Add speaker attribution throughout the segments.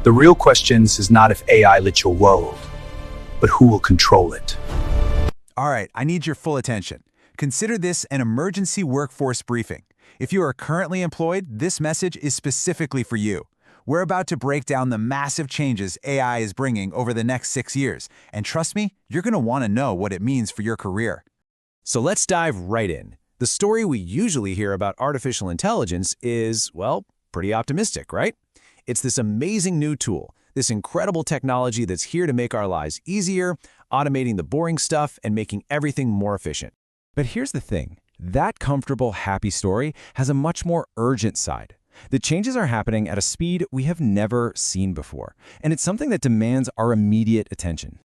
Speaker 1: The real question is not if AI lit your world, but who will control it.
Speaker 2: All right, I need your full attention. Consider this an emergency workforce briefing. If you are currently employed, this message is specifically for you. We're about to break down the massive changes AI is bringing over the next 6 years, and trust me, you're going to want to know what it means for your career. So let's dive right in. The story we usually hear about artificial intelligence is, well, pretty optimistic, right? It's this amazing new tool, this incredible technology that's here to make our lives easier, automating the boring stuff and making everything more efficient. But here's the thing. That comfortable, happy story has a much more urgent side. The changes are happening at a speed we have never seen before, and it's something that demands our immediate attention.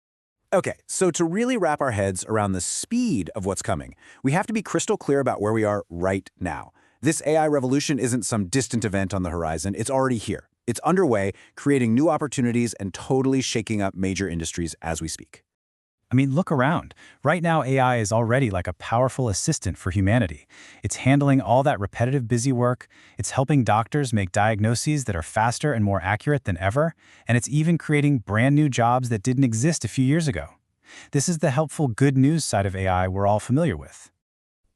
Speaker 2: Okay, so to really wrap our heads around the speed of what's coming, we have to be crystal clear about where we are right now. This AI revolution isn't some distant event on the horizon, it's already here. It's underway, creating new opportunities and totally shaking up major industries as we speak.
Speaker 3: I mean, look around. Right now, AI is already like a powerful assistant for humanity. It's handling all that repetitive busy work, it's helping doctors make diagnoses that are faster and more accurate than ever, and it's even creating brand new jobs that didn't exist a few years ago. This is the helpful good news side of AI we're all familiar with.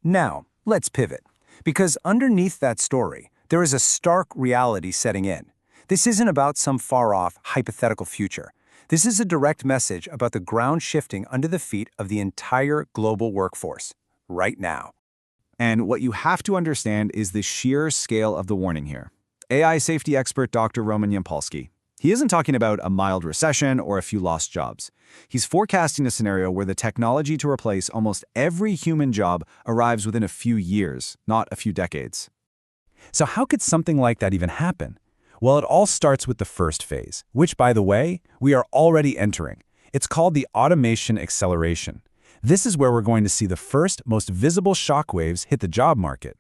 Speaker 2: Now, let's pivot. Because underneath that story, there is a stark reality setting in. This isn't about some far-off, hypothetical future. This is a direct message about the ground shifting under the feet of the entire global workforce, right now. And what you have to understand is the sheer scale of the warning here. AI safety expert Dr. Roman Yampolsky. He isn't talking about a mild recession or a few lost jobs. He's forecasting a scenario where the technology to replace almost every human job arrives within a few years, not a few decades. So how could something like that even happen? Well, it all starts with the first phase, which, by the way, we are already entering. It's called the automation acceleration. This is where we're going to see the first, most visible shockwaves hit the job market.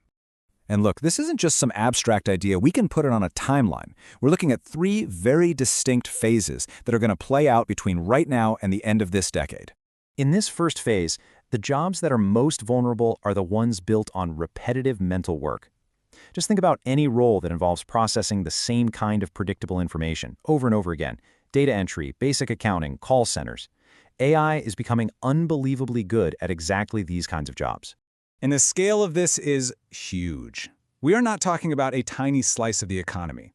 Speaker 2: And look, this isn't just some abstract idea. We can put it on a timeline. We're looking at 3 very distinct phases that are going to play out between right now and the end of this decade. In this first phase, the jobs that are most vulnerable are the ones built on repetitive mental work. Just think about any role that involves processing the same kind of predictable information over and over again. Data entry, basic accounting, call centers. AI is becoming unbelievably good at exactly these kinds of jobs. And the scale of this is huge. We are not talking about a tiny slice of the economy.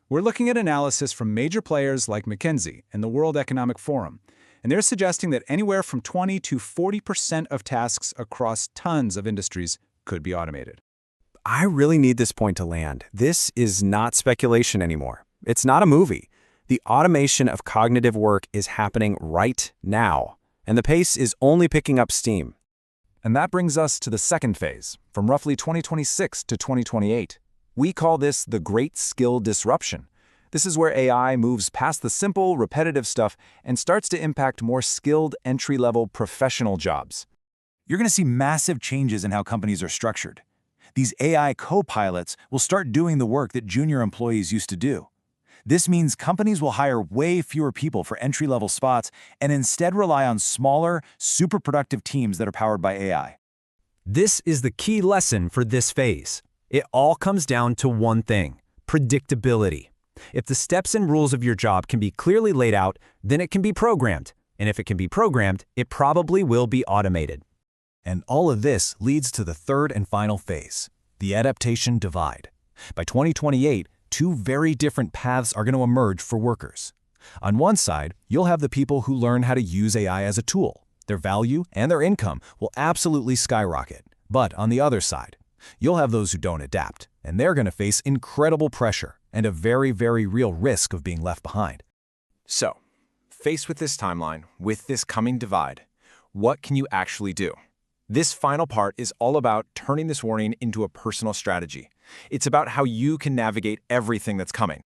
Speaker 2: We're looking at analysis from major players like McKinsey and the World Economic Forum, and they're suggesting that anywhere from 20 to 40% of tasks across tons of industries could be automated. I really need this point to land. This is not speculation anymore. It's not a movie. The automation of cognitive work is happening right now, and the pace is only picking up steam. And that brings us to the second phase, from roughly 2026 to 2028. We call this the Great Skill Disruption. This is where AI moves past the simple, repetitive stuff and starts to impact more skilled, entry-level professional jobs. You're going to see massive changes in how companies are structured. These AI co-pilots will start doing the work that junior employees used to do. This means companies will hire way fewer people for entry-level spots and instead rely on smaller, super productive teams that are powered by AI. This is the key lesson for this phase. It all comes down to one thing: predictability. If the steps and rules of your job can be clearly laid out, then it can be programmed. And if it can be programmed, it probably will be automated. And all of this leads to the third and final phase, the adaptation divide. By 2028, 2 very different paths are going to emerge for workers. On one side, you'll have the people who learn how to use AI as a tool. Their value and their income will absolutely skyrocket. But on the other side, you'll have those who don't adapt, and they're going to face incredible pressure and a very, very real risk of being left behind. So, faced with this timeline, with this coming divide, what can you actually do? This final part is all about turning this warning into a personal strategy. It's about how you can navigate everything that's coming.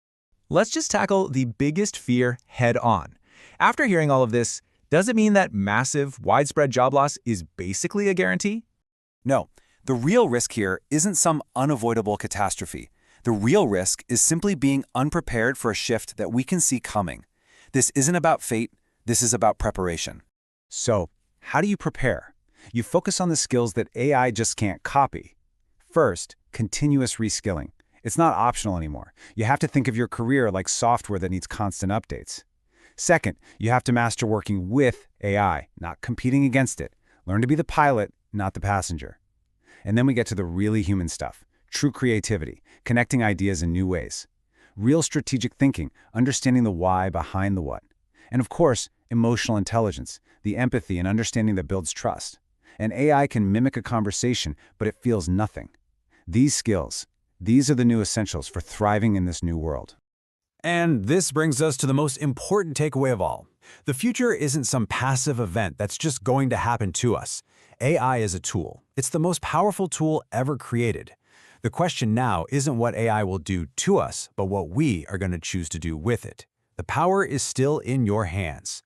Speaker 2: Let's just tackle the biggest fear head on. After hearing all of this, does it mean that massive, widespread job loss is basically a guarantee? No. The real risk here isn't some unavoidable catastrophe. The real risk is simply being unprepared for a shift that we can see coming. This isn't about fate, this is about preparation. So, how do you prepare? You focus on the skills that AI just can't copy. First, continuous reskilling. It's not optional anymore. You have to think of your career like software that needs constant updates. Second, you have to master working with AI, not competing against it. Learn to be the pilot, not the passenger. And then we get to the really human stuff. True creativity, connecting ideas in new ways. Real strategic thinking, understanding the why behind the what. And of course, emotional intelligence, the empathy and understanding that builds trust. An AI can mimic a conversation, but it feels nothing. These skills, these are the new essentials for thriving in this new world.
Speaker 4: And this brings us to the most important takeaway of all. The future isn't some passive event that's just going to happen to us. AI is a tool. It's the most powerful tool ever created. The question now isn't what AI will do to us, but what we are going to choose to do with it. The power is still in your hands.